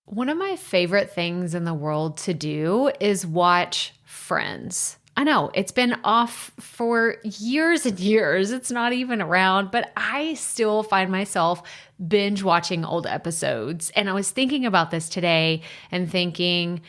One of my favorite things in the world to do is watch Friends. I know it's been off for years and years. It's not even around, but I still find myself binge watching old episodes. And I was thinking about this today and thinking,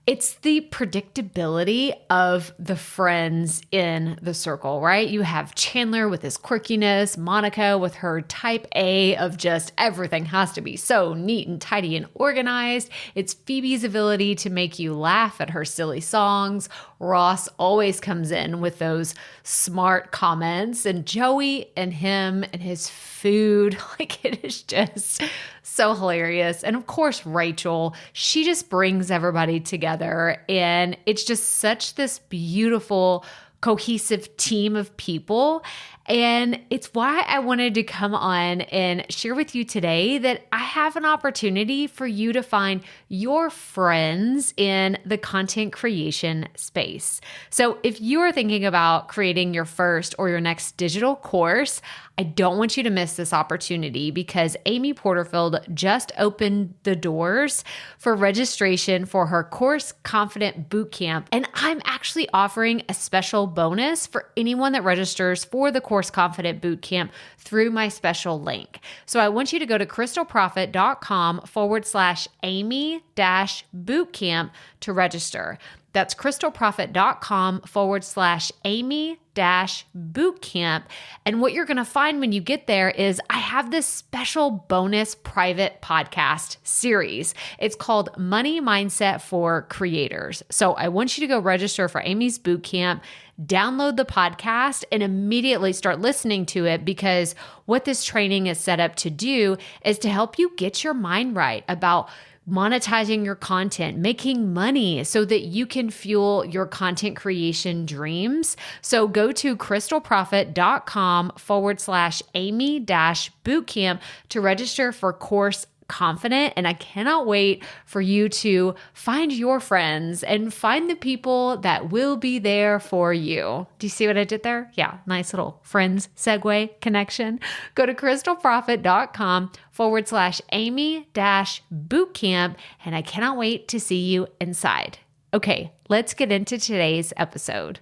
it's the predictability of the friends in the circle, right? You have Chandler with his quirkiness, Monica with her type A of just everything has to be so neat and tidy and organized. It's Phoebe's ability to make you laugh at her silly songs. Ross always comes in with those smart comments, and Joey and him and his food, like it is just so hilarious. And of course, Rachel, she just brings everybody together, and it's just such this beautiful, cohesive team of people. And it's why I wanted to come on and share with you today that I have an opportunity for you to find your friends in the content creation space. So if you are thinking about creating your first or your next digital course, I don't want you to miss this opportunity because Amy Porterfield just opened the doors for registration for her Course Confident Bootcamp. And I'm actually offering a special bonus for anyone that registers for the Course Confident Bootcamp through my special link. So I want you to go to crystalprofit.com/Amy-bootcamp to register. That's crystalprofit.com/Amy-bootcamp. And what you're going to find when you get there is I have this special bonus private podcast series. It's called Money Mindset for Creators. So I want you to go register for Amy's bootcamp, download the podcast, and immediately start listening to it, because what this training is set up to do is to help you get your mind right about monetizing your content, making money so that you can fuel your content creation dreams. So go to crystalprofit.com/Amy-bootcamp to register for Course Confident. And I cannot wait for you to find your friends and find the people that will be there for you. Do you see what I did there? Yeah, nice little friends segue connection. Go to crystalprofit.com/Amy-bootcamp. And I cannot wait to see you inside. Okay, let's get into today's episode.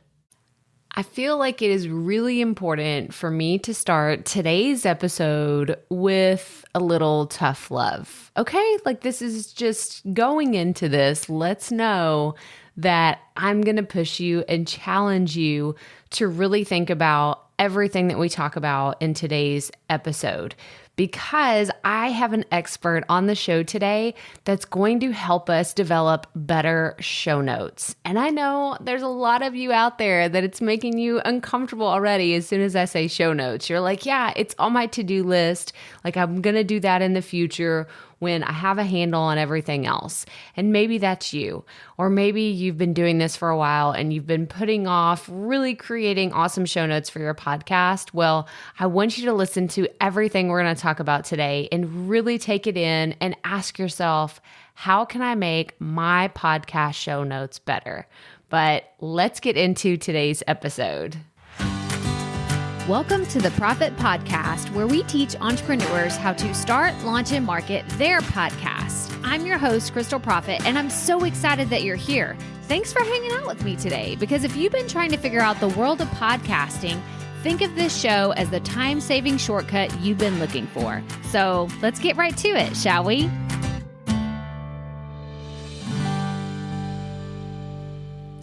I feel like it is really important for me to start today's episode with a little tough love. Okay? Like, this is just going into this. Let's know that I'm going to push you and challenge you to really think about everything that we talk about in today's episode, because I have an expert on the show today that's going to help us develop better show notes. And I know there's a lot of you out there that it's making you uncomfortable already as soon as I say show notes. You're like, yeah, it's on my to-do list. Like, I'm going to do that in the future when I have a handle on everything else. And maybe that's you. Or maybe you've been doing this for a while and you've been putting off really creating awesome show notes for your podcast. Well, I want you to listen to everything we're going to talk about today and really take it in and ask yourself, how can I make my podcast show notes better? But let's get into today's episode. Welcome to the Profit Podcast, where we teach entrepreneurs how to start, launch, and market their podcast. I'm your host, Crystal Profit, and I'm so excited that you're here. Thanks for hanging out with me today, because if you've been trying to figure out the world of podcasting, think of this show as the time-saving shortcut you've been looking for. So let's get right to it, shall we?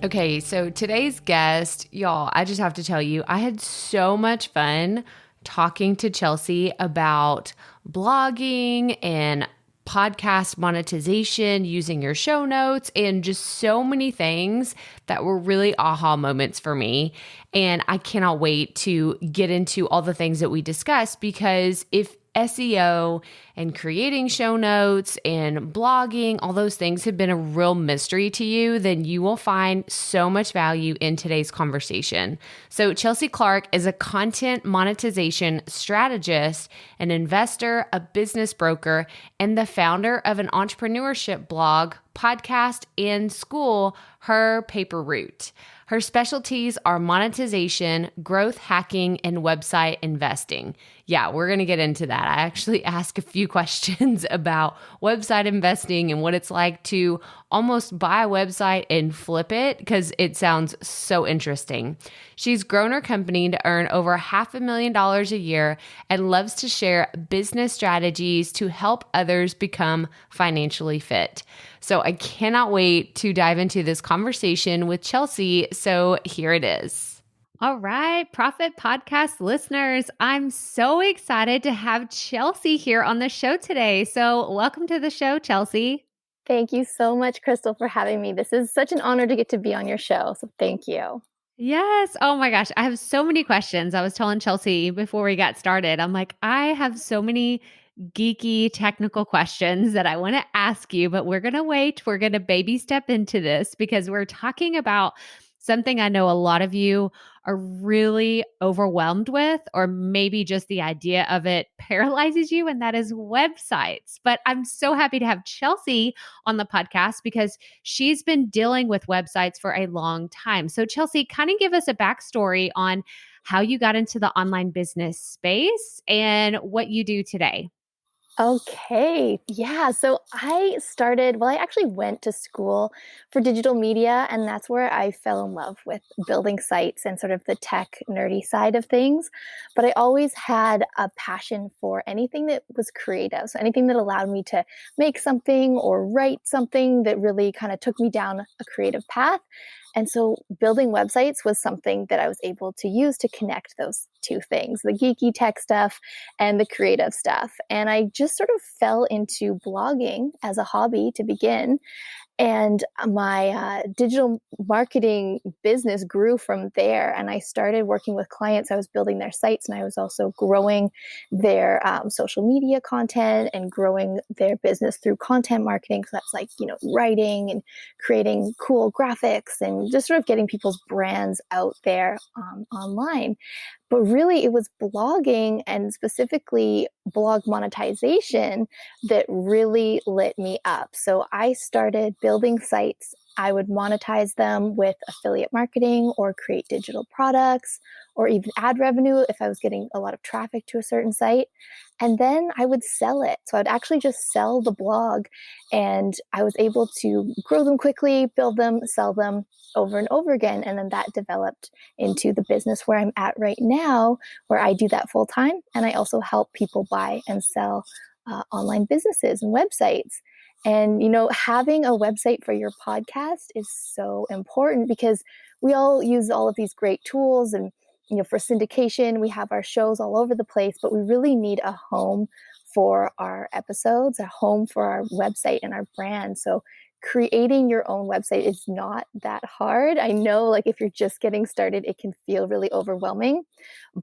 Okay, so today's guest, y'all, I just have to tell you, I had so much fun talking to Chelsea about blogging and podcast monetization, using your show notes, and just so many things that were really aha moments for me. And I cannot wait to get into all the things that we discussed, because if SEO and creating show notes and blogging, all those things have been a real mystery to you, then you will find so much value in today's conversation. So Chelsea Clarke is a content monetization strategist, an investor, a business broker, and the founder of an entrepreneurship blog, podcast, and school her paper route. Her specialties are monetization, growth hacking, and website investing. Yeah, we're going to get into that. I actually ask a few questions about website investing and what it's like to almost buy a website and flip it because it sounds so interesting. She's grown her company to earn over $500,000 a year and loves to share business strategies to help others become financially fit. So I cannot wait to dive into this conversation with Chelsea. So here it is. All right, Profit Podcast listeners, I'm so excited to have Chelsea here on the show today. So welcome to the show, Chelsea. Thank you so much, Crystal, for having me. This is such an honor to get to be on your show. So thank you. Yes. Oh my gosh. I have so many questions. I was telling Chelsea before we got started, I'm like, I have so many geeky technical questions that I want to ask you, but we're going to wait. We're going to baby step into this because we're talking about something I know a lot of you are really overwhelmed with, or maybe just the idea of it paralyzes you, and that is websites. But I'm so happy to have Chelsea on the podcast because she's been dealing with websites for a long time. So, Chelsea, kind of give us a backstory on how you got into the online business space and what you do today. Okay. Yeah. So I actually went to school for digital media, and that's where I fell in love with building sites and sort of the tech nerdy side of things. But I always had a passion for anything that was creative. So anything that allowed me to make something or write something that really kind of took me down a creative path. And so building websites was something that I was able to use to connect those two things, the geeky tech stuff and the creative stuff. And I just sort of fell into blogging as a hobby to begin. And my digital marketing business grew from there. And I started working with clients. I was building their sites, and I was also growing their social media content and growing their business through content marketing. So that's like, writing and creating cool graphics and just sort of getting people's brands out there online. But really, it was blogging and specifically blog monetization that really lit me up. So I started building sites. I would monetize them with affiliate marketing or create digital products or even ad revenue if I was getting a lot of traffic to a certain site. And then I would sell it. So I'd actually just sell the blog, and I was able to grow them quickly, build them, sell them over and over again. And then that developed into the business where I'm at right now, where I do that full time. And I also help people buy and sell online businesses and websites. And, having a website for your podcast is so important because we all use all of these great tools. And, for syndication, we have our shows all over the place, but we really need a home for our episodes, a home for our website and our brand. So creating your own website is not that hard. I know, like, if you're just getting started, it can feel really overwhelming,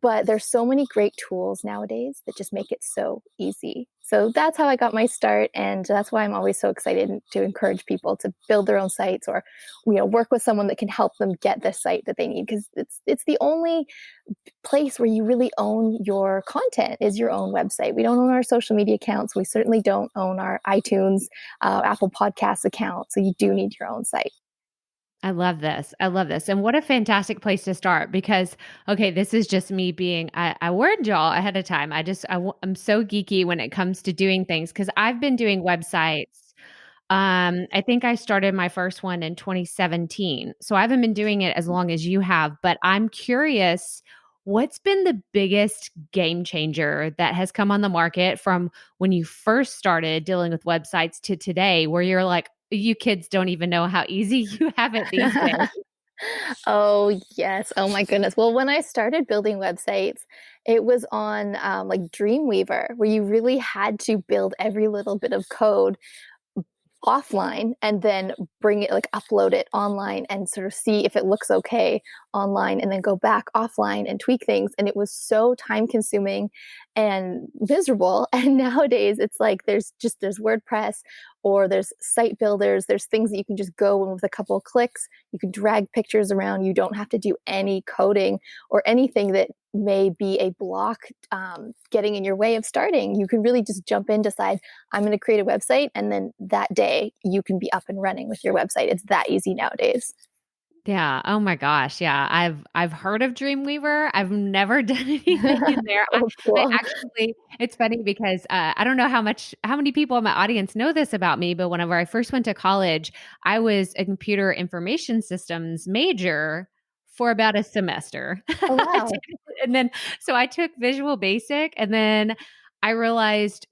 but there's so many great tools nowadays that just make it so easy. So that's how I got my start, and that's why I'm always so excited to encourage people to build their own sites or, work with someone that can help them get the site that they need, because it's the only place where you really own your content is your own website. We don't own our social media accounts. We certainly don't own our iTunes, Apple Podcasts account. So you do need your own site. I love this. I love this. And what a fantastic place to start because, okay, this is just me being, I warned y'all ahead of time. I'm so geeky when it comes to doing things because I've been doing websites. I think I started my first one in 2017. So I haven't been doing it as long as you have, but I'm curious, what's been the biggest game changer that has come on the market from when you first started dealing with websites to today, where you're like, you kids don't even know how easy you have it these days? Oh, yes. Oh, my goodness. Well, when I started building websites, it was on like Dreamweaver, where you really had to build every little bit of code offline and then bring it, like upload it online and sort of see if it looks okay online and then go back offline and tweak things. And it was so time consuming and miserable. And nowadays it's like there's WordPress or there's site builders, there's things that you can just go in with a couple of clicks. You can drag pictures around. You don't have to do any coding or anything that may be a block getting in your way of starting. You can really just jump in, decide, I'm going to create a website, and then that day you can be up and running with your website. It's that easy nowadays. Yeah. Oh my gosh. Yeah. I've heard of Dreamweaver. I've never done anything in there. Oh, cool. I actually, it's funny because I don't know how many people in my audience know this about me, but whenever I first went to college, I was a computer information systems major for about a semester. Oh, wow. And then, so I took Visual Basic, and then I realized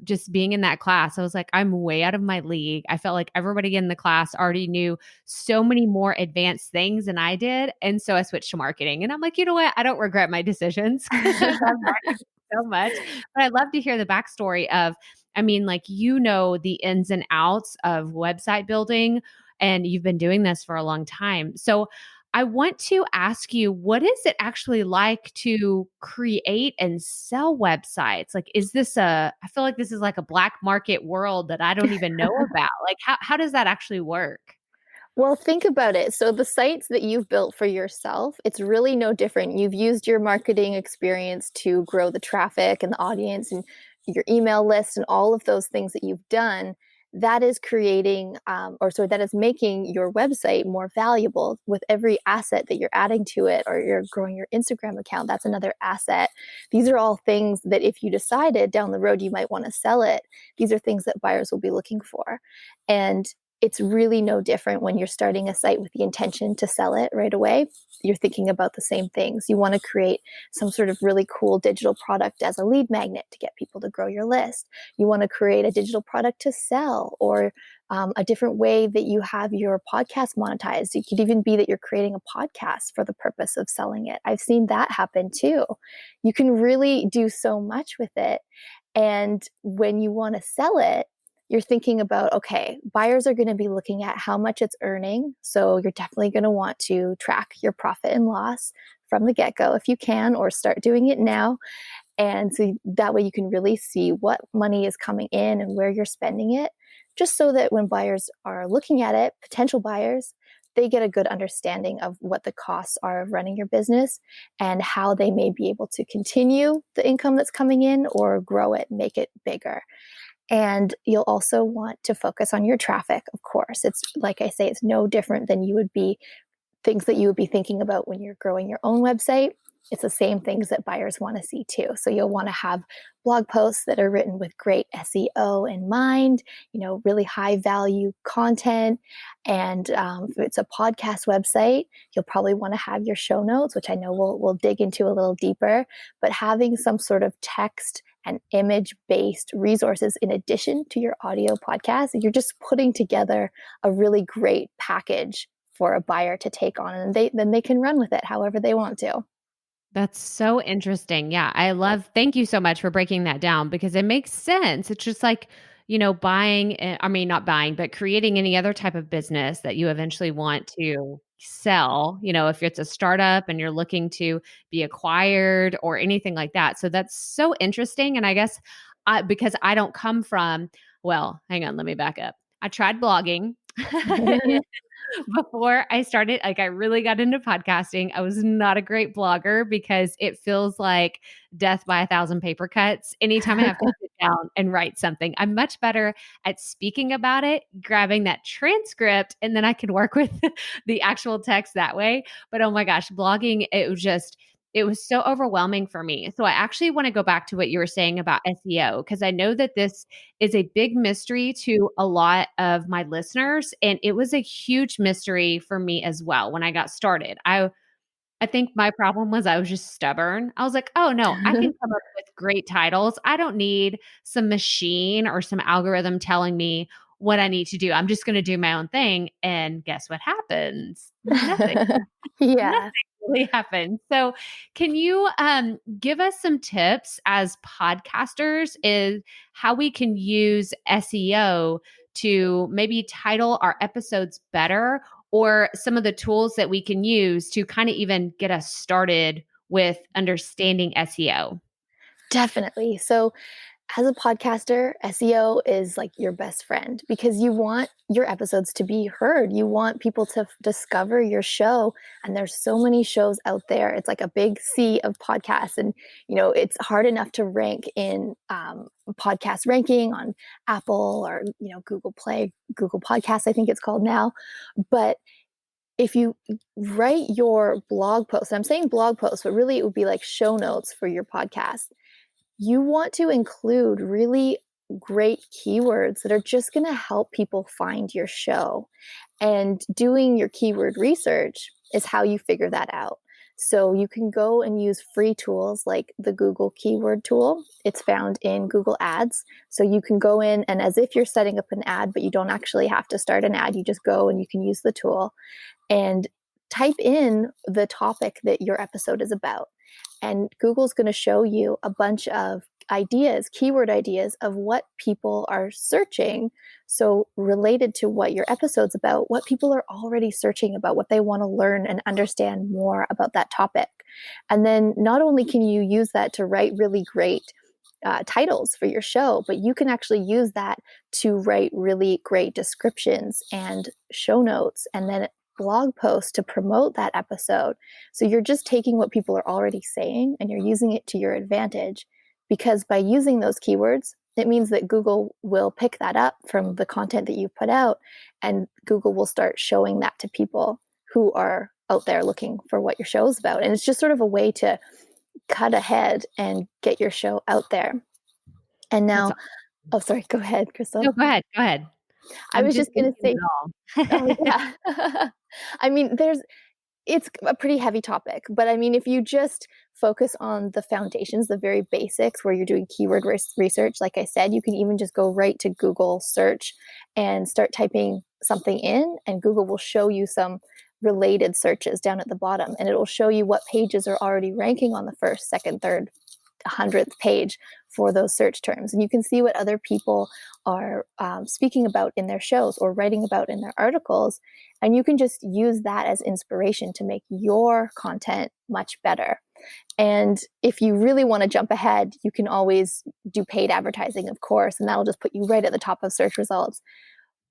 just being in that class, I was like, I'm way out of my league. I felt like everybody in the class already knew so many more advanced things than I did. And so I switched to marketing. And I'm like, you know what? I don't regret my decisions because I've learned so much. But I'd love to hear the backstory of, I mean, like, the ins and outs of website building, and you've been doing this for a long time. So I want to ask you, what is it actually like to create and sell websites? Like, I feel like this is like a black market world that I don't even know about. Like, how does that actually work? Well, think about it. So the sites that you've built for yourself, it's really no different. You've used your marketing experience to grow the traffic and the audience and your email list and all of those things that you've done. That is creating, that is making your website more valuable with every asset that you're adding to it, or you're growing your Instagram account. That's another asset. These are all things that if you decided down the road you might want to sell it, these are things that buyers will be looking for. And it's really no different when you're starting a site with the intention to sell it right away. You're thinking about the same things. You want to create some sort of really cool digital product as a lead magnet to get people to grow your list. You want to create a digital product to sell, or a different way that you have your podcast monetized. It could even be that you're creating a podcast for the purpose of selling it. I've seen that happen too. You can really do so much with it. And when you want to sell it, you're thinking about, okay, buyers are going to be looking at how much it's earning. So you're definitely going to want to track your profit and loss from the get-go if you can, or start doing it now. And so that way you can really see what money is coming in and where you're spending it, just so that when buyers are looking at it, potential buyers, they get a good understanding of what the costs are of running your business and how they may be able to continue the income that's coming in or grow it, make it bigger. And you'll also want to focus on your traffic, of course. It's like I say, it's no different than things that you would be thinking about when you're growing your own website. It's the same things that buyers want to see too. So you'll want to have blog posts that are written with great SEO in mind, really high value content. And if it's a podcast website, you'll probably want to have your show notes, which I know we'll dig into a little deeper, but having some sort of text and image-based resources in addition to your audio podcast, you're just putting together a really great package for a buyer to take on, and then they can run with it however they want to. That's so interesting. Yeah. Thank you so much for breaking that down, because it makes sense. It's just like, not buying, but creating any other type of business that you eventually want to sell, if it's a startup and you're looking to be acquired or anything like that. So that's so interesting. And I guess because I don't come from, well, hang on, let me back up. I tried blogging. Before I started, like, I really got into podcasting. I was not a great blogger because it feels like death by 1,000 paper cuts anytime I have to sit down and write something. I'm much better at speaking about it, grabbing that transcript, and then I can work with the actual text that way. But oh my gosh, blogging, it was so overwhelming for me. So I actually want to go back to what you were saying about SEO, because I know that this is a big mystery to a lot of my listeners. And it was a huge mystery for me as well when I got started. I think my problem was I was just stubborn. I was like, oh no, I can come up with great titles. I don't need some machine or some algorithm telling me what I need to do. I'm just going to do my own thing. And guess what happens? Nothing. Yeah. Nothing really happens. So can you give us some tips as podcasters is how we can use SEO to maybe title our episodes better, or some of the tools that we can use to kind of even get us started with understanding SEO? Definitely. So as a podcaster, SEO is like your best friend because you want your episodes to be heard. You want people to discover your show. And there's so many shows out there. It's like a big sea of podcasts. And, it's hard enough to rank in podcast ranking on Apple or, Google Play, Google Podcasts, I think it's called now. But if you write your blog post, and I'm saying blog post, but really it would be like show notes for your podcast, you want to include really great keywords that are just going to help people find your show. And doing your keyword research is how you figure that out. So you can go and use free tools like the Google Keyword Tool. It's found in Google Ads. So you can go in and as if you're setting up an ad, but you don't actually have to start an ad. You just go and you can use the tool and type in the topic that your episode is about. And Google's going to show you a bunch of ideas, keyword ideas of what people are searching. So related to what your episode's about, what people are already searching about, what they want to learn and understand more about that topic. And then not only can you use that to write really great titles for your show, but you can actually use that to write really great descriptions and show notes and then blog posts to promote that episode. So you're just taking what people are already saying and you're using it to your advantage, because by using those keywords, it means that Google will pick that up from the content that you put out, and Google will start showing that to people who are out there looking for what your show is about. And it's just sort of a way to cut ahead and get your show out there. And now, oh, sorry, go ahead, Crystal. No, go ahead. I was just going to say, oh, yeah. I mean, it's a pretty heavy topic, but I mean, if you just focus on the foundations, the very basics where you're doing keyword research, like I said, you can even just go right to Google search and start typing something in, and Google will show you some related searches down at the bottom, and it will show you what pages are already ranking on the first, second, third, 100th page for those search terms. And you can see what other people are speaking about in their shows or writing about in their articles. And you can just use that as inspiration to make your content much better. And if you really want to jump ahead, you can always do paid advertising, of course, and that'll just put you right at the top of search results.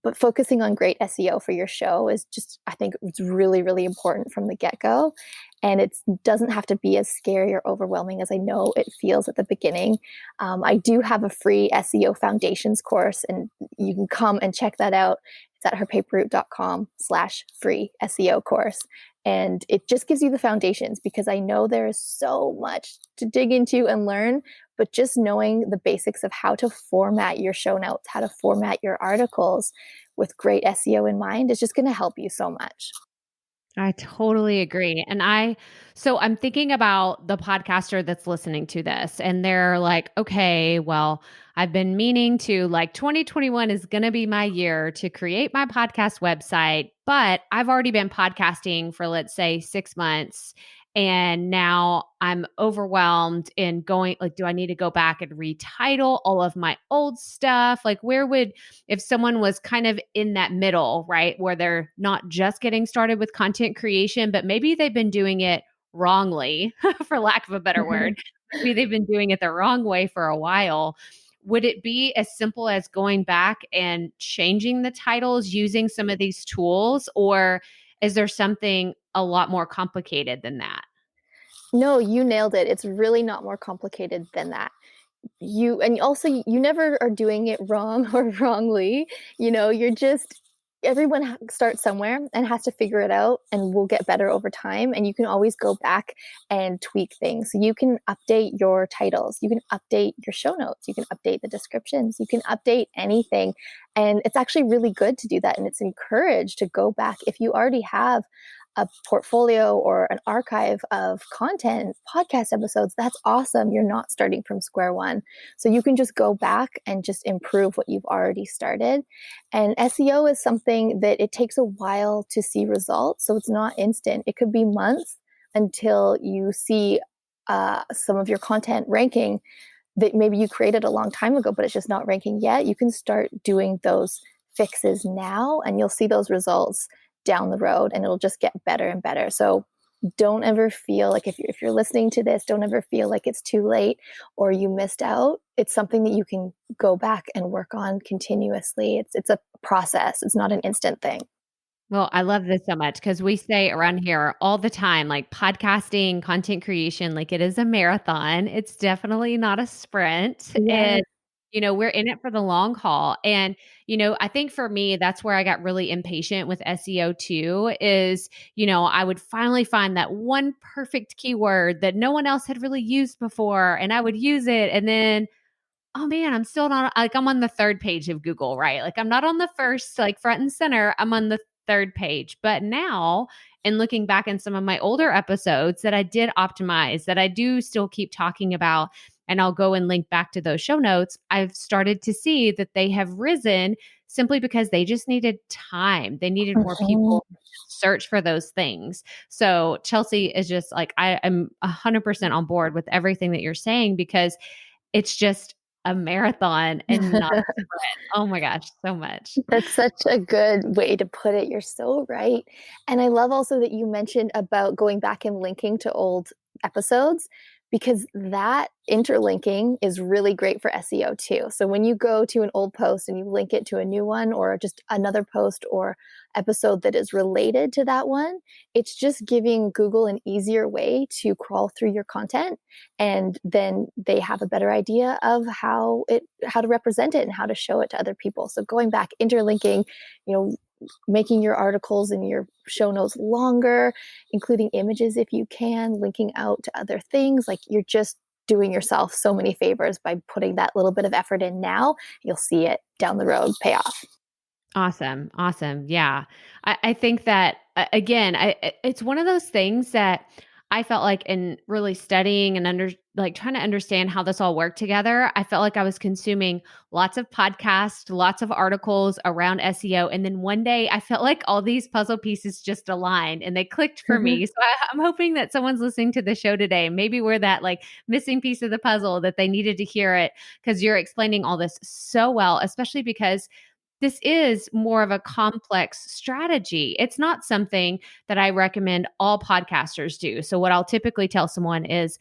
But focusing on great SEO for your show is just, I think it's really, really important from the get-go. And it doesn't have to be as scary or overwhelming as I know it feels at the beginning. I do have a free SEO foundations course, and you can come and check that out. It's at herpaperroute.com/free SEO course. And it just gives you the foundations, because I know there is so much to dig into and learn, but just knowing the basics of how to format your show notes, how to format your articles with great SEO in mind is just going to help you so much. I totally agree. So I'm thinking about the podcaster that's listening to this, and they're like, okay, well, I've been meaning to, like, 2021 is going to be my year to create my podcast website, but I've already been podcasting for, let's say, 6 months. And now I'm overwhelmed in going, like, do I need to go back and retitle all of my old stuff? Like, if someone was kind of in that middle, right, where they're not just getting started with content creation, but maybe they've been doing it wrongly, for lack of a better word. Maybe they've been doing it the wrong way for a while. Would it be as simple as going back and changing the titles using some of these tools, or is there something a lot more complicated than that? No, you nailed it. It's really not more complicated than that. You never are doing it wrong or wrongly. Everyone starts somewhere and has to figure it out, and will get better over time. And you can always go back and tweak things. So you can update your titles, you can update your show notes, you can update the descriptions, you can update anything. And it's actually really good to do that. And it's encouraged to go back. If you already have a portfolio or an archive of content, podcast episodes, that's awesome. You're not starting from square one. So you can just go back and just improve what you've already started. And SEO is something that it takes a while to see results. So it's not instant. It could be months until you see some of your content ranking that maybe you created a long time ago, but it's just not ranking yet. You can start doing those fixes now, and you'll see those results down the road, and it'll just get better and better. So don't ever feel like if you're listening to this, don't ever feel like it's too late or you missed out. It's something that you can go back and work on continuously. It's a process. It's not an instant thing. Well, I love this so much because we say around here all the time, like podcasting, content creation, like it is a marathon. It's definitely not a sprint. Yeah. And, we're in it for the long haul. And, I think for me, that's where I got really impatient with SEO too, is, I would finally find that one perfect keyword that no one else had really used before. And I would use it. And then, oh man, I'm still not like I'm on the third page of Google, right? Like I'm not on the first, like front and center. I'm on the third page. But now, and looking back in some of my older episodes that I did optimize, that I do still keep talking about, and I'll go and link back to those show notes, I've started to see that they have risen simply because they just needed time. They needed more Mhm. people to search for those things. So Chelsea is just like, I am 100% on board with everything that you're saying because it's just a marathon and not a sprint. Oh my gosh, so much. That's such a good way to put it. You're so right. And I love also that you mentioned about going back and linking to old episodes because that interlinking is really great for SEO too. So when you go to an old post and you link it to a new one or just another post or episode that is related to that one, it's just giving Google an easier way to crawl through your content, and then they have a better idea of how to represent it and how to show it to other people. So going back, interlinking, you know, making your articles and your show notes longer, including images if you can, linking out to other things, like you're just doing yourself so many favors by putting that little bit of effort in now. You'll see it down the road pay off. Awesome. Awesome. Yeah. I think that again, it's one of those things that I felt like in really studying and trying to understand how this all worked together. I felt like I was consuming lots of podcasts, lots of articles around SEO. And then one day I felt like all these puzzle pieces just aligned and they clicked for me. So I'm hoping that someone's listening to the show today. Maybe we're that like missing piece of the puzzle that they needed to hear it because you're explaining all this so well, especially because this is more of a complex strategy. It's not something that I recommend all podcasters do. So, what I'll typically tell someone is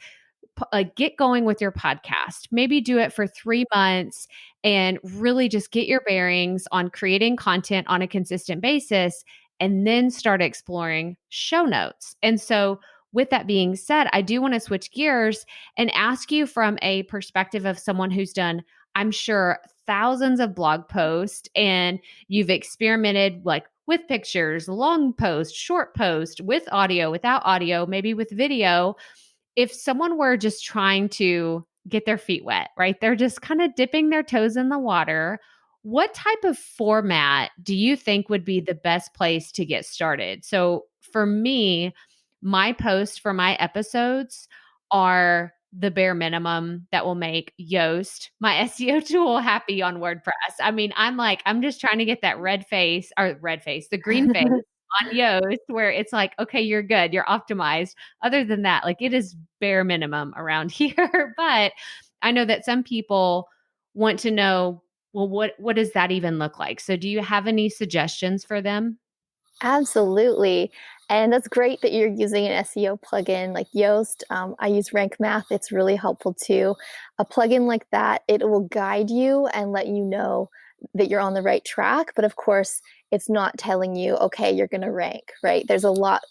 get going with your podcast. Maybe do it for 3 months and really just get your bearings on creating content on a consistent basis and then start exploring show notes. And so, with that being said, I do want to switch gears and ask you from a perspective of someone who's done, I'm sure, thousands of blog posts and you've experimented like with pictures, long post, short post, with audio, without audio, maybe with video. If someone were just trying to get their feet wet, right? They're just kind of dipping their toes in the water. What type of format do you think would be the best place to get started? So for me, my posts for my episodes are the bare minimum that will make Yoast, my SEO tool, happy on WordPress. I mean, I'm just trying to get that the green face on Yoast where it's like, okay, you're good, you're optimized. Other than that, like it is bare minimum around here. But I know that some people want to know, well, what does that even look like? So do you have any suggestions for them? Absolutely. And that's great that you're using an SEO plugin like Yoast. I use Rank Math. It's really helpful too. A plugin like that, it will guide you and let you know that you're on the right track. But of course, it's not telling you, okay, you're going to rank, right? There's a lot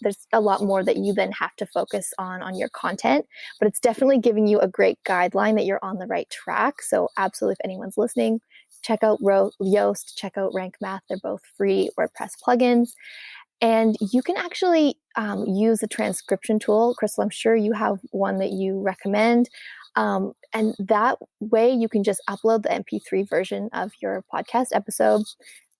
more that you then have to focus on your content, but it's definitely giving you a great guideline that you're on the right track. So absolutely, if anyone's listening, check out Yoast, check out Rank Math. They're both free WordPress plugins. And you can actually use a transcription tool. Crystal, I'm sure you have one that you recommend. And that way you can just upload the MP3 version of your podcast episode.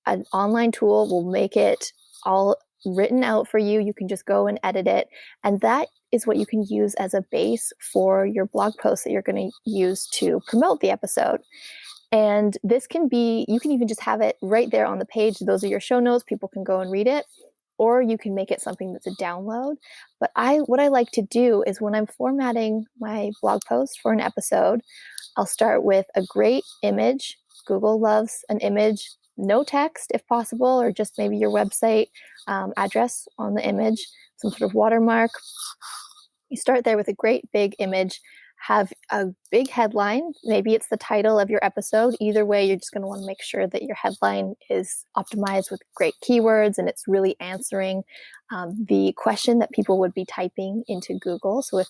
An online tool will make it all written out for you. You can just go and edit it. And that is what you can use as a base for your blog post that you're going to use to promote the episode. And this can be, you can even just have it right there on the page. Those are your show notes. People can go and read it. Or you can make it something that's a download. But what I like to do is when I'm formatting my blog post for an episode, I'll start with a great image. Google loves an image no text if possible, or just maybe your website address on the image, some sort of watermark. You start there with a great big image, have a big headline. Maybe it's the title of your episode. Either way, you're just going to want to make sure that your headline is optimized with great keywords and it's really answering the question that people would be typing into Google. So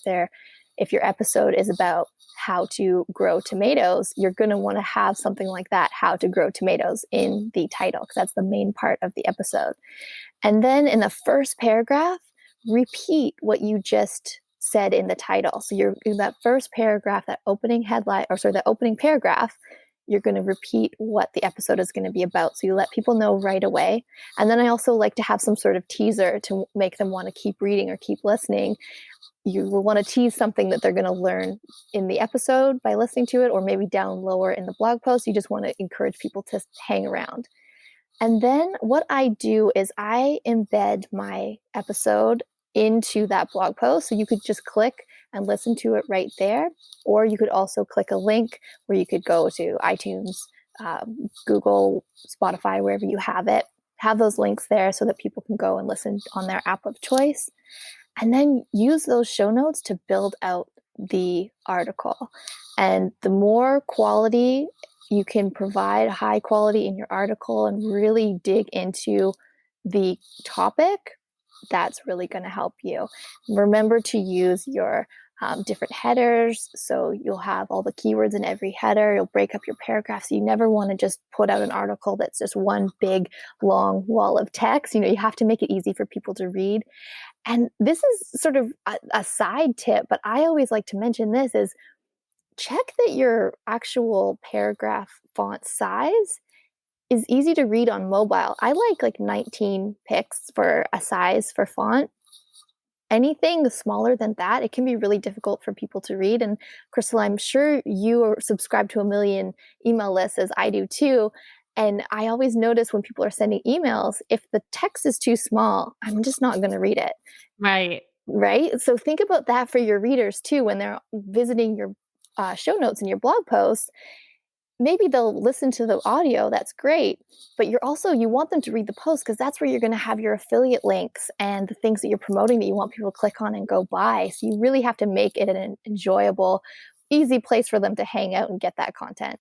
if your episode is about how to grow tomatoes, you're going to want to have something like that, how to grow tomatoes, in the title, because that's the main part of the episode. And then in the first paragraph, repeat what you just said in the title. So you're in that first paragraph, that opening headline, that opening paragraph, you're going to repeat what the episode is going to be about. So you let people know right away. And then I also like to have some sort of teaser to make them want to keep reading or keep listening. You will want to tease something that they're going to learn in the episode by listening to it, or maybe down lower in the blog post. You just want to encourage people to hang around. And then what I do is I embed my episode into that blog post. So you could just click and listen to it right there. Or you could also click a link where you could go to iTunes, Google, Spotify, wherever you have it. Have those links there so that people can go and listen on their app of choice. And then use those show notes to build out the article. And the more quality you can provide, high quality in your article, and really dig into the topic, that's really going to help you. Remember to use your different headers. So you'll have all the keywords in every header. You'll break up your paragraphs. You never want to just put out an article that's just one big, long wall of text. You have to make it easy for people to read. And this is sort of a side tip, but I always like to mention this, is check that your actual paragraph font size is easy to read on mobile. I like 19 pixels for a size for font. Anything smaller than that, it can be really difficult for people to read. And Crystal, I'm sure you are subscribed to a million email lists, as I do too. And I always notice when people are sending emails, if the text is too small, I'm just not going to read it. Right? So think about that for your readers too. When they're visiting your show notes and your blog posts, maybe they'll listen to the audio. That's great. But you want them to read the post, because that's where you're going to have your affiliate links and the things that you're promoting that you want people to click on and go buy. So you really have to make it an enjoyable, easy place for them to hang out and get that content.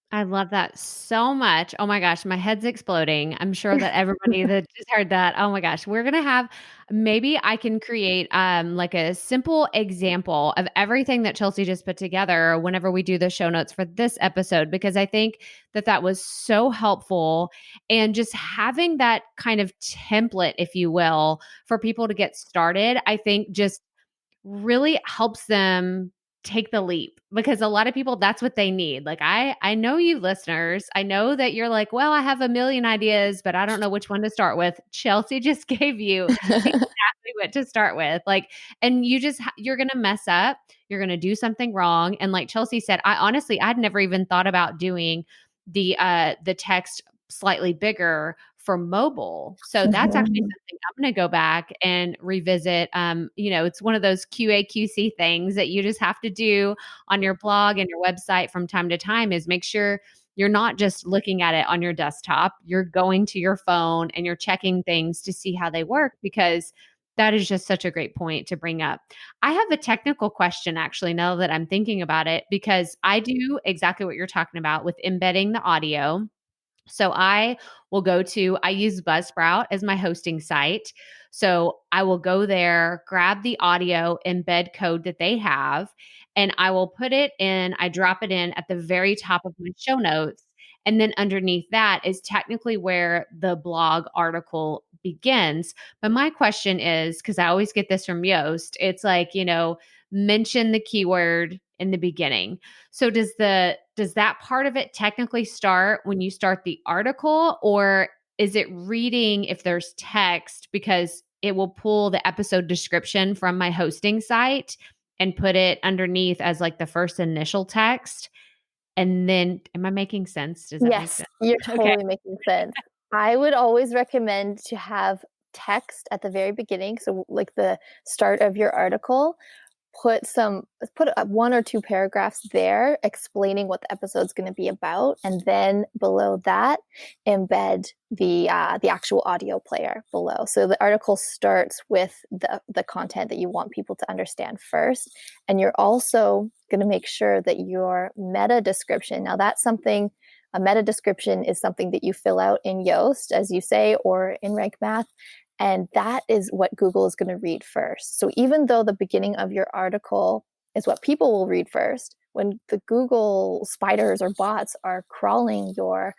I love that so much. Oh my gosh, my head's exploding. I'm sure that everybody that just heard that, oh my gosh, we're going to have, maybe I can create like a simple example of everything that Chelsea just put together whenever we do the show notes for this episode, because I think that was so helpful. And just having that kind of template, if you will, for people to get started, I think just really helps them take the leap, because a lot of people, that's what they need. Like I know you listeners, I know that you're like, well, I have a million ideas, but I don't know which one to start with. Chelsea just gave you exactly what to start with. Like, and you're going to mess up, you're going to do something wrong. And like Chelsea said, I'd never even thought about doing the text slightly bigger for mobile. So that's actually something I'm going to go back and revisit. It's one of those QA/QC things that you just have to do on your blog and your website from time to time, is make sure you're not just looking at it on your desktop, you're going to your phone and you're checking things to see how they work, because that is just such a great point to bring up. I have a technical question, actually, now that I'm thinking about it, because I do exactly what you're talking about with embedding the audio. So I use Buzzsprout as my hosting site. So I will go there, grab the audio embed code that they have, and I will I drop it in at the very top of my show notes. And then underneath that is technically where the blog article begins. But my question is, because I always get this from Yoast, it's like, mention the keyword in the beginning. So does that part of it technically start when you start the article, or is it reading if there's text, because it will pull the episode description from my hosting site and put it underneath as like the first initial text? And then, am I making sense? Does that make sense? You're totally making sense. I would always recommend to have text at the very beginning. So like the start of your article, put one or two paragraphs there explaining what the episode's going to be about, and then below that embed the actual audio player below. So the article starts with the content that you want people to understand first, and you're also going to make sure that your meta description. Now that's something. A meta description is something that you fill out in Yoast, as you say, or in Rank Math. And that is what Google is going to read first. So even though the beginning of your article is what people will read first, when the Google spiders or bots are crawling your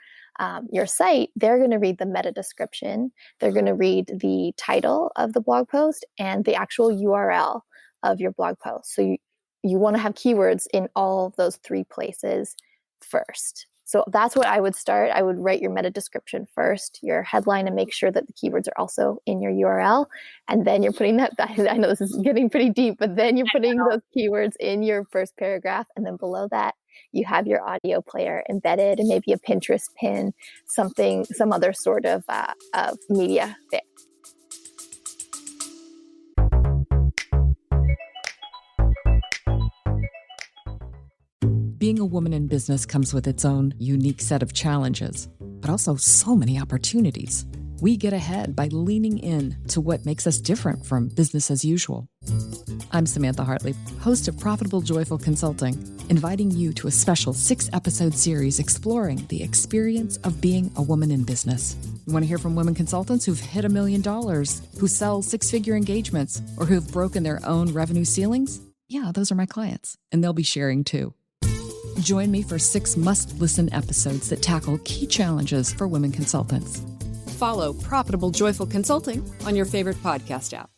site, they're going to read the meta description. They're going to read the title of the blog post and the actual URL of your blog post. So you want to have keywords in all of those three places first. So that's what I would start. I would write your meta description first, your headline, and make sure that the keywords are also in your URL. And then you're putting that, I know this is getting pretty deep, but then you're putting those keywords in your first paragraph. And then below that, you have your audio player embedded and maybe a Pinterest pin, some other sort of media there. Being a woman in business comes with its own unique set of challenges, but also so many opportunities. We get ahead by leaning in to what makes us different from business as usual. I'm Samantha Hartley, host of Profitable Joyful Consulting, inviting you to a special 6-episode series exploring the experience of being a woman in business. You want to hear from women consultants who've hit $1 million, who sell 6-figure engagements, or who've broken their own revenue ceilings? Yeah, those are my clients, and they'll be sharing too. Join me for 6 must-listen episodes that tackle key challenges for women consultants. Follow Profitable Joyful Consulting on your favorite podcast app.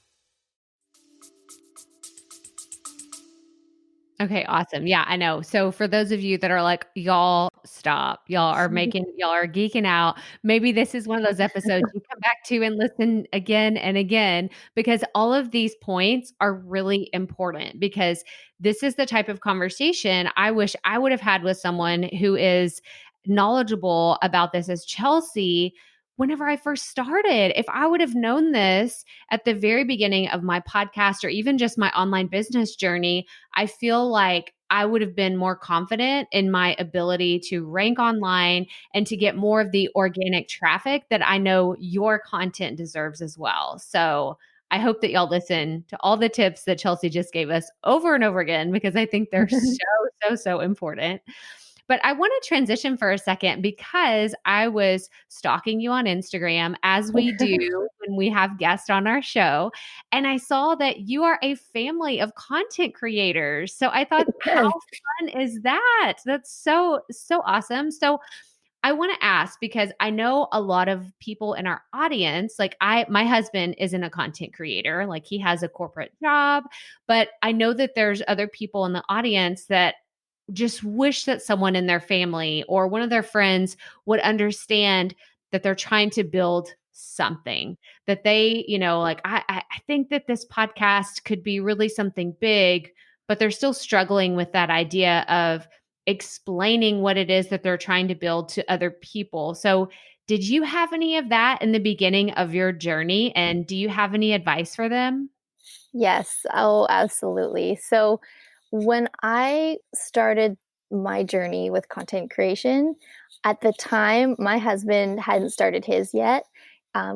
Okay, awesome. Yeah, I know. So for those of you that are like, y'all stop, y'all are geeking out. Maybe this is one of those episodes you come back to and listen again and again, because all of these points are really important, because this is the type of conversation I wish I would have had with someone who is knowledgeable about this as Chelsea whenever I first started. If I would have known this at the very beginning of my podcast or even just my online business journey, I feel like I would have been more confident in my ability to rank online and to get more of the organic traffic that I know your content deserves as well. So I hope that y'all listen to all the tips that Chelsea just gave us over and over again, because I think they're so important. But I want to transition for a second, because I was stalking you on Instagram, as we do when we have guests on our show. And I saw that you are a family of content creators. So I thought, how fun is that? That's so awesome. So I want to ask, because I know a lot of people in our audience, like my husband isn't a content creator, like he has a corporate job, but I know that there's other people in the audience that just wish that someone in their family or one of their friends would understand that they're trying to build something, that they, like, I think that this podcast could be really something big, but they're still struggling with that idea of explaining what it is that they're trying to build to other people. So did you have any of that in the beginning of your journey? And do you have any advice for them? Yes. Oh, absolutely. So when I started my journey with content creation, at the time, my husband hadn't started his yet.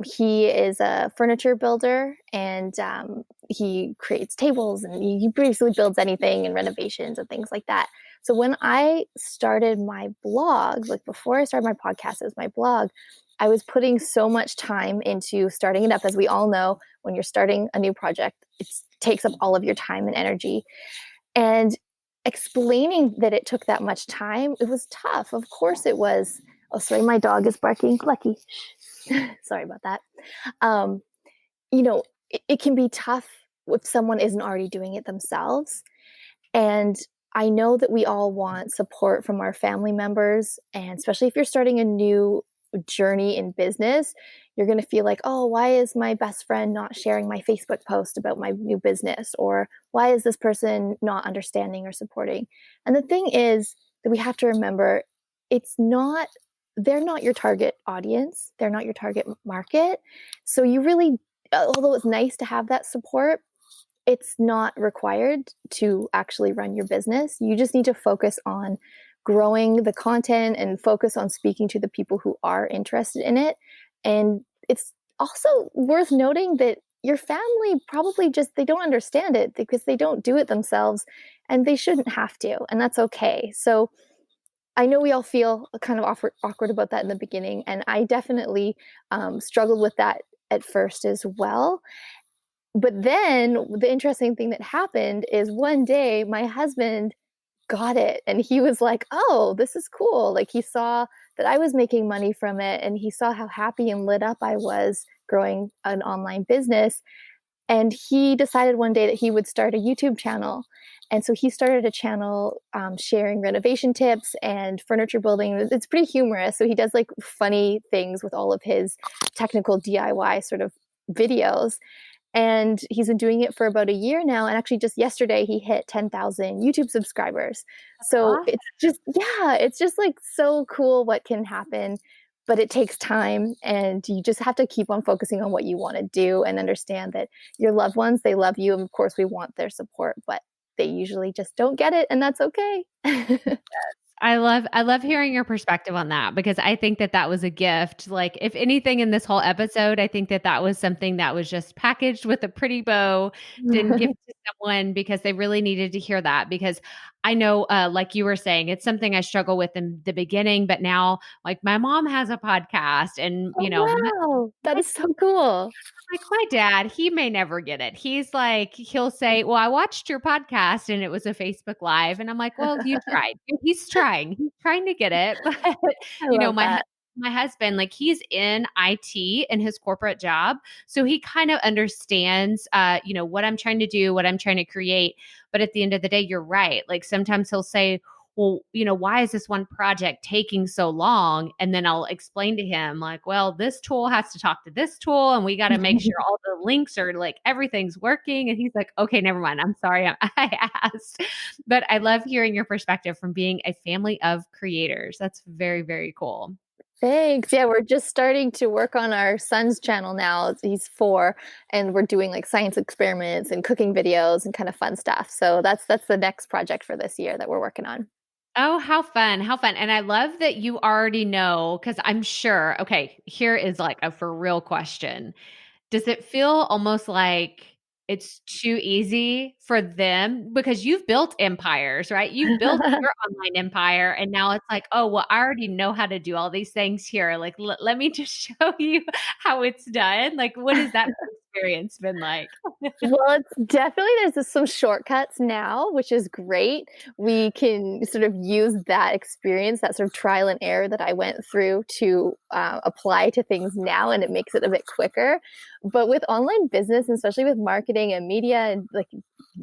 He is a furniture builder, and he creates tables, and he basically builds anything and renovations and things like that. So when I started my blog, like before I started my podcast, it was my blog, I was putting so much time into starting it up. As we all know, when you're starting a new project, it takes up all of your time and energy. And explaining that it took that much time, it was tough. Of course it was. Oh, sorry, my dog is barking. Lucky. Sorry about that. It can be tough if someone isn't already doing it themselves. And I know that we all want support from our family members. And especially if you're starting a new journey in business, you're going to feel like, oh, why is my best friend not sharing my Facebook post about my new business? Or why is this person not understanding or supporting? And the thing is that we have to remember, they're not your target audience. They're not your target market. So you really, although it's nice to have that support, it's not required to actually run your business. You just need to focus on growing the content and focus on speaking to the people who are interested in it. And it's also worth noting that your family probably just, they don't understand it because they don't do it themselves, and they shouldn't have to, and that's okay. So I know we all feel kind of awkward about that in the beginning, and I definitely struggled with that at first as well. But then the interesting thing that happened is one day my husband got it, and he was like, "Oh, this is cool." Like, he saw that I was making money from it, and he saw how happy and lit up I was growing an online business. And he decided one day that he would start a YouTube channel. And so he started a channel sharing renovation tips and furniture building. It's pretty humorous. So he does like funny things with all of his technical DIY sort of videos. And he's been doing it for about a year now. And actually, just yesterday, he hit 10,000 YouTube subscribers. So awesome. it's just, yeah, it's just like so cool what can happen. But it takes time, and you just have to keep on focusing on what you want to do and understand that your loved ones, they love you. And of course, we want their support, but they usually just don't get it. And that's okay. I love hearing your perspective on that, because I think that that was a gift. Like, if anything in this whole episode, I think that that was something that was just packaged with a pretty bow, didn't give to someone because they really needed to hear that. Because I know, like you were saying, it's something I struggle with in the beginning, but now, like, my mom has a podcast, and Oh, wow. That my is so cool. like, my dad, he may never get it. He's like, he'll say, "Well, I watched your podcast and it was a Facebook Live." And I'm like, "Well, you tried." He's trying. He's trying to get it. But, I you know, love that. my husband, like, he's in IT in his corporate job. So he kind of understands, what I'm trying to do, what I'm trying to create. But at the end of the day, you're right. Like, sometimes he'll say, "Well, why is this one project taking so long?" And then I'll explain to him, like, "Well, this tool has to talk to this tool, and we got to make sure all the links are, like, everything's working." And he's like, "Okay, never mind. I'm sorry I asked." But I love hearing your perspective from being a family of creators. That's very, very cool. Thanks. Yeah, we're just starting to work on our son's channel now. He's 4, and we're doing like science experiments and cooking videos and kind of fun stuff. So that's the next project for this year that we're working on. Oh, how fun. How fun. And I love that you already know, because I'm sure, okay, here is like a for real question. Does it feel almost like it's too easy for them? Because you've built empires, right? You've built your online empire, and now it's like, "Oh, well, I already know how to do all these things here. Like, let me just show you how it's done." Like, what has that experience been like? Well, it's definitely, some shortcuts now, which is great. We can sort of use that experience, that sort of trial and error that I went through, to apply to things now, and it makes it a bit quicker. But with online business, and especially with marketing and media and like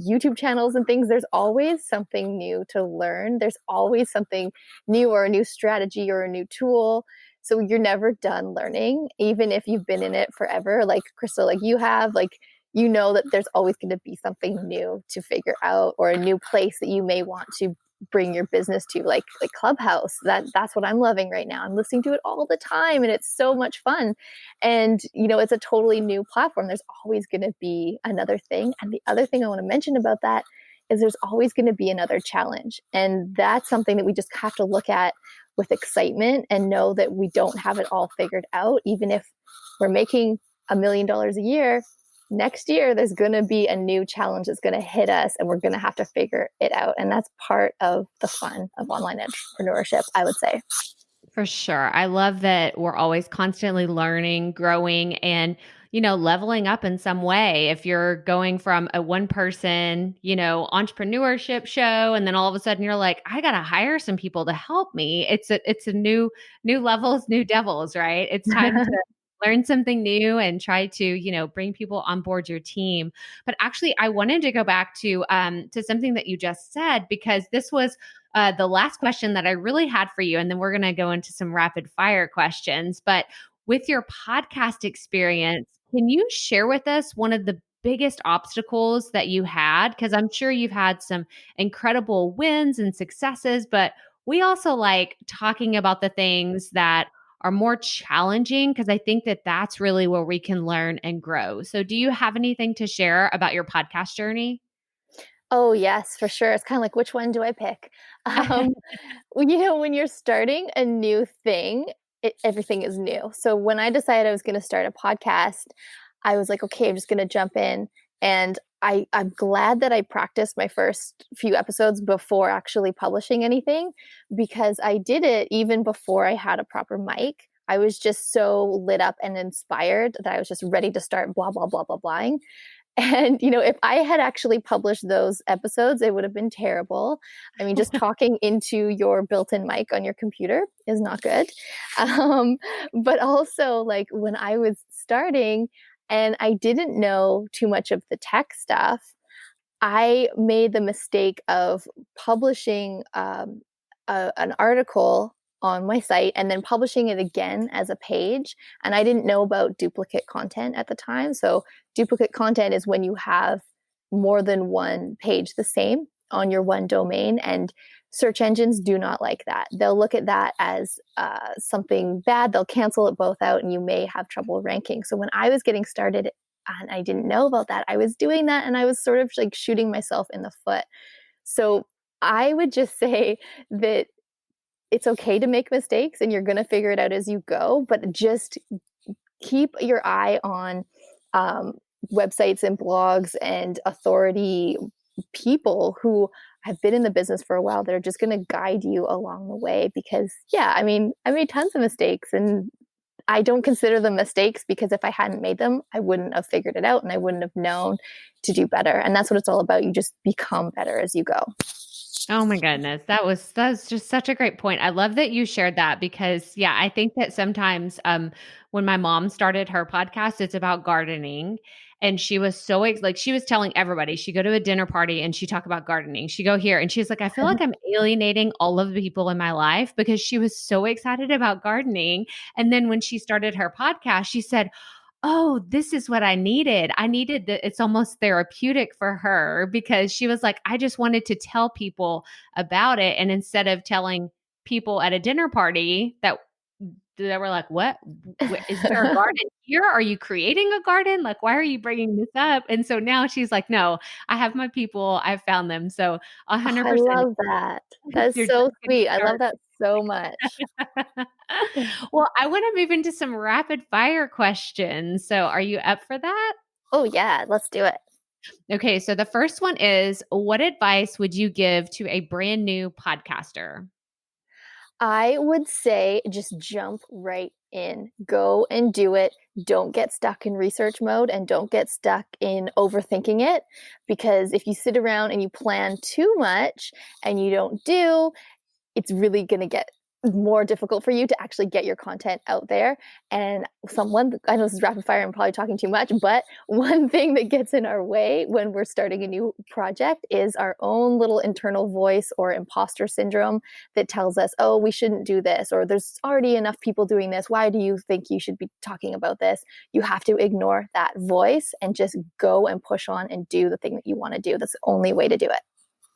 YouTube channels and things, there's always something new to learn. There's always something new, or a new strategy, or a new tool. So you're never done learning, even if you've been in it forever, like Crystal, like you have, like, that there's always going to be something new to figure out, or a new place that you may want to bring your business to, like Clubhouse. That's what I'm loving right now. I'm listening to it all the time, and it's so much fun. And it's a totally new platform. There's always going to be another thing. And the other thing I want to mention about that is there's always going to be another challenge. And that's something that we just have to look at with excitement, and know that we don't have it all figured out. Even if we're making $1 million a year, next year there's going to be a new challenge that's going to hit us, and we're going to have to figure it out. And that's part of the fun of online entrepreneurship, I would say. For sure. I love that we're always constantly learning, growing, and, leveling up in some way. If you're going from a one person, entrepreneurship show, and then all of a sudden you're like, I got to hire some people to help me. It's a new levels, new devils, right? It's time to learn something new and try to, bring people on board your team. But actually, I wanted to go back to something that you just said, because this was the last question that I really had for you. And then we're going to go into some rapid fire questions. But with your podcast experience, can you share with us one of the biggest obstacles that you had? Because I'm sure you've had some incredible wins and successes, but we also like talking about the things that are more challenging, because I think that that's really where we can learn and grow. So do you have anything to share about your podcast journey? Oh, yes, for sure. It's kind of like, which one do I pick? Um, when you're starting a new thing, everything is new. So when I decided I was going to start a podcast, I was like, okay, I'm just going to jump in. And I'm glad that I practiced my first few episodes before actually publishing anything, because I did it even before I had a proper mic. I was just so lit up and inspired that I was just ready to start blah, blah, blah, blah, blahing. And, if I had actually published those episodes, it would have been terrible. I mean, just talking into your built-in mic on your computer is not good. But also, like, when I was starting and I didn't know too much of the tech stuff, I made the mistake of publishing an article on my site and then publishing it again as a page. And I didn't know about duplicate content at the time. So duplicate content is when you have more than one page the same on your one domain, and search engines do not like that. They'll look at that as something bad. They'll cancel it both out and you may have trouble ranking. So when I was getting started and I didn't know about that, I was doing that and I was sort of like shooting myself in the foot. So I would just say that it's okay to make mistakes and you're going to figure it out as you go, but just keep your eye on websites and blogs and authority people who have been in the business for a while that are just going to guide you along the way. Because I mean, I made tons of mistakes and I don't consider them mistakes, because if I hadn't made them, I wouldn't have figured it out and I wouldn't have known to do better. And that's what it's all about. You just become better as you go. Oh my goodness. That's just such a great point. I love that you shared that, because I think that sometimes when my mom started her podcast, it's about gardening, and she was so like, she was telling everybody, she'd go to a dinner party and she'd talk about gardening. She'd go here and she's like, I feel like I'm alienating all of the people in my life, because she was so excited about gardening. And then when she started her podcast, she said, oh, this is what I needed. I needed that. It's almost therapeutic for her, because she was like, I just wanted to tell people about it. And instead of telling people at a dinner party that they were like, what? Is there a garden here? Are you creating a garden? Like, why are you bringing this up? And so now she's like, no, I have my people. I've found them. So Oh, 100%. I love that. That's You're so just getting sweet. I love started. that so much. Well, I want to move into some rapid fire questions. So are you up for that? Oh, yeah, let's do it. Okay, so the first one is, what advice would you give to a brand new podcaster? I would say just jump right in. Go and do it. Don't get stuck in research mode and don't get stuck in overthinking it, because if you sit around and you plan too much and you don't do, it's really going to get more difficult for you to actually get your content out there. And I know this is rapid fire, I'm probably talking too much, but one thing that gets in our way when we're starting a new project is our own little internal voice or imposter syndrome that tells us, oh, we shouldn't do this, or there's already enough people doing this. Why do you think you should be talking about this? You have to ignore that voice and just go and push on and do the thing that you want to do. That's the only way to do it.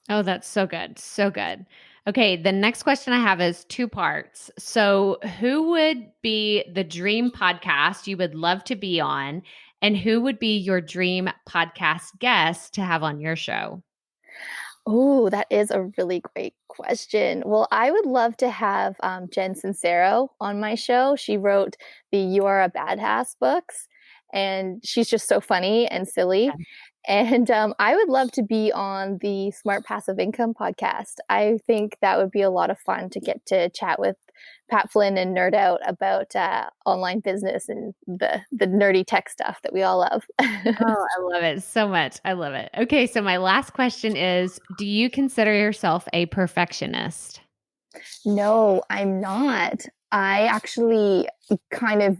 Oh, that's so good. So good. Okay, the next question I have is two parts. So, who would be the dream podcast you would love to be on? And who would be your dream podcast guest to have on your show? Oh, that is a really great question. Well, I would love to have Jen Sincero on my show. She wrote the You Are a Badass books, and she's just so funny and silly. And I would love to be on the Smart Passive Income podcast. I think that would be a lot of fun to get to chat with Pat Flynn and nerd out about online business and the nerdy tech stuff that we all love. Oh, I love it so much. I love it. Okay, so my last question is, do you consider yourself a perfectionist? No, I'm not. I actually kind of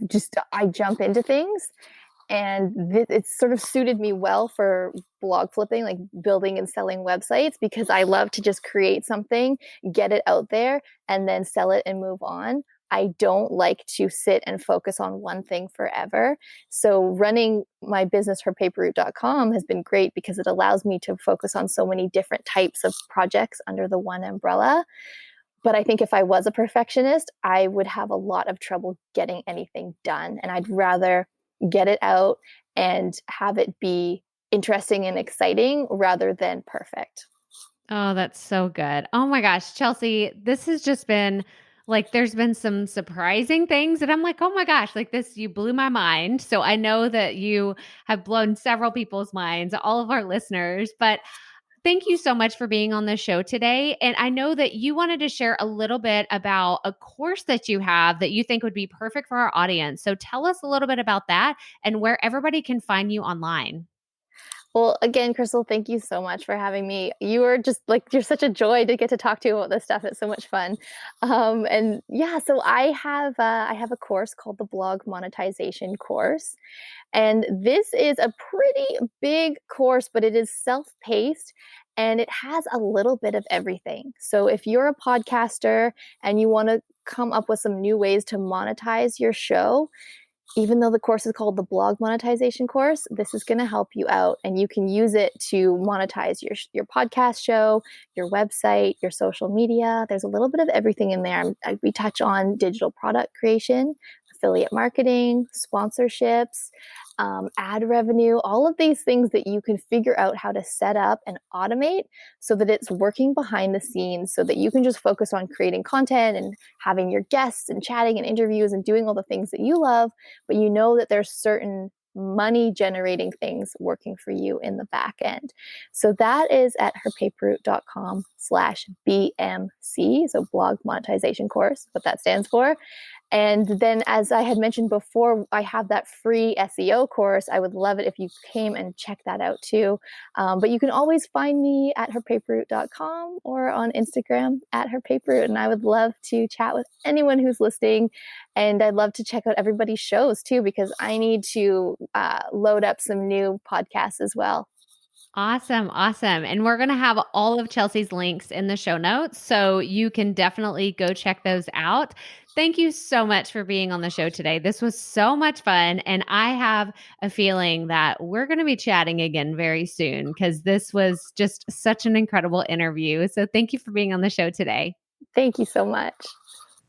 I jump into things, and it's sort of suited me well for blog flipping, like building and selling websites, because I love to just create something, get it out there, and then sell it and move on. I don't like to sit and focus on one thing forever. So running my business, herpaperroute.com, has been great because it allows me to focus on so many different types of projects under the one umbrella. But I think if I was a perfectionist, I would have a lot of trouble getting anything done. And I'd rather get it out and have it be interesting and exciting rather than perfect. Oh, that's so good. Oh my gosh, Chelsea, this has just been like, there's been some surprising things that I'm like, oh my gosh, like this, you blew my mind. So I know that you have blown several people's minds, all of our listeners, but thank you so much for being on the show today. And I know that you wanted to share a little bit about a course that you have that you think would be perfect for our audience. So tell us a little bit about that and where everybody can find you online. Well, again, Crystal, thank you so much for having me. You are just like, you're such a joy to get to talk to you about this stuff. It's so much fun. And yeah, so I have a course called the Blog Monetization course. And this is a pretty big course, but it is self-paced and it has a little bit of everything. So if you're a podcaster and you want to come up with some new ways to monetize your show, even though the course is called the Blog Monetization course, this is going to help you out, and you can use it to monetize your podcast show, your website, your social media. There's a little bit of everything in there. We touch on digital product creation, affiliate marketing, sponsorships, ad revenue, all of these things that you can figure out how to set up and automate so that it's working behind the scenes so that you can just focus on creating content and having your guests and chatting and interviews and doing all the things that you love, but you know that there's certain money generating things working for you in the back end. So that is at herpaper.com/BMC. So blog monetization course, what that stands for. And then, as I had mentioned before, I have that free SEO course. I would love it if you came and check that out too. But you can always find me at herpaper.com or on Instagram at herpaper. And I would love to chat with anyone who's listening. And I'd love to check out everybody's shows too, because I need to load up some new podcasts as well. Awesome. Awesome. And we're going to have all of Chelsea's links in the show notes, so you can definitely go check those out. Thank you so much for being on the show today. This was so much fun. And I have a feeling that we're going to be chatting again very soon because this was just such an incredible interview. So thank you for being on the show today. Thank you so much.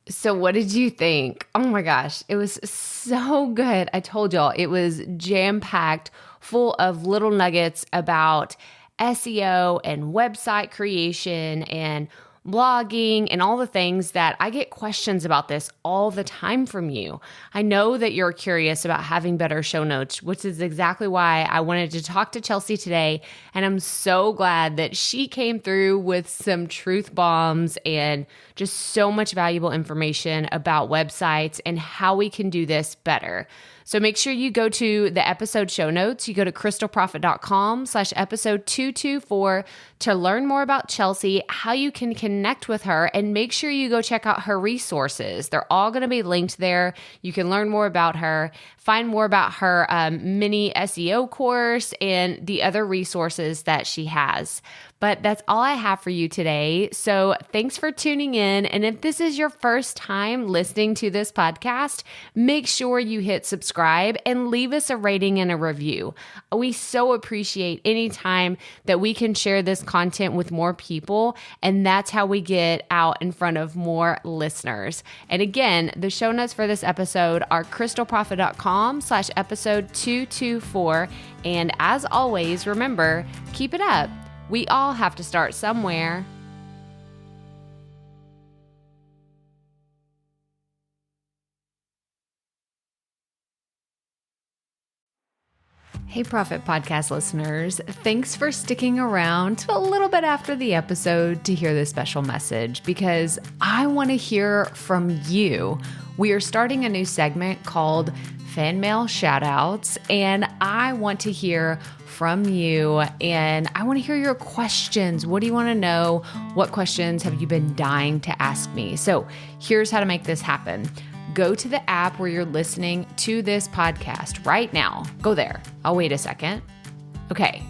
So what did you think? Oh my gosh, it was so good. I told y'all it was jam-packed, full of little nuggets about SEO and website creation and blogging and all the things that I get questions about this all the time from you. I know that you're curious about having better show notes, which is exactly why I wanted to talk to Chelsea today. And I'm so glad that she came through with some truth bombs and just so much valuable information about websites and how we can do this better. So make sure you go to the episode show notes. You go to crystalprofit.com/episode 224 to learn more about Chelsea, how you can connect with her, and make sure you go check out her resources. They're all going to be linked there. You can learn more about her, find more about her mini SEO course and the other resources that she has. But that's all I have for you today. So thanks for tuning in. And if this is your first time listening to this podcast, make sure you hit subscribe and leave us a rating and a review. We so appreciate any time that we can share this content with more people. And that's how we get out in front of more listeners. And again, the show notes for this episode are crystalprofit.com/episode 224. And as always, remember, keep it up. We all have to start somewhere. Hey, Profit Podcast listeners. Thanks for sticking around to a little bit after the episode to hear this special message because I want to hear from you. We are starting a new segment called Fan Mail Shoutouts, and I want to hear from you, and I want to hear your questions. What do you want to know? What questions have you been dying to ask me? So here's how to make this happen. Go to the app where you're listening to this podcast right now. Go there. I'll wait a second. Okay.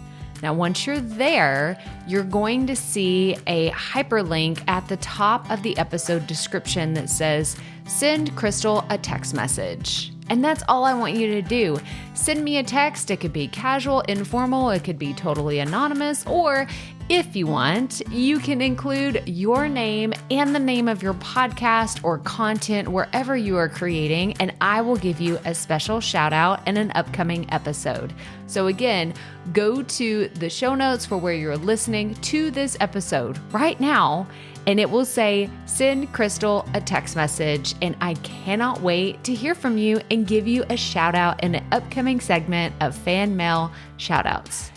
Now, once you're there, you're going to see a hyperlink at the top of the episode description that says, "Send Crystal a text message." And that's all I want you to do. Send me a text. It could be casual, informal. It could be totally anonymous, or If you want, you can include your name and the name of your podcast or content wherever you are creating, and I will give you a special shout out in an upcoming episode. So again, go to the show notes for where you're listening to this episode right now, and it will say, send Crystal a text message, and I cannot wait to hear from you and give you a shout out in an upcoming segment of Fan Mail Shoutouts.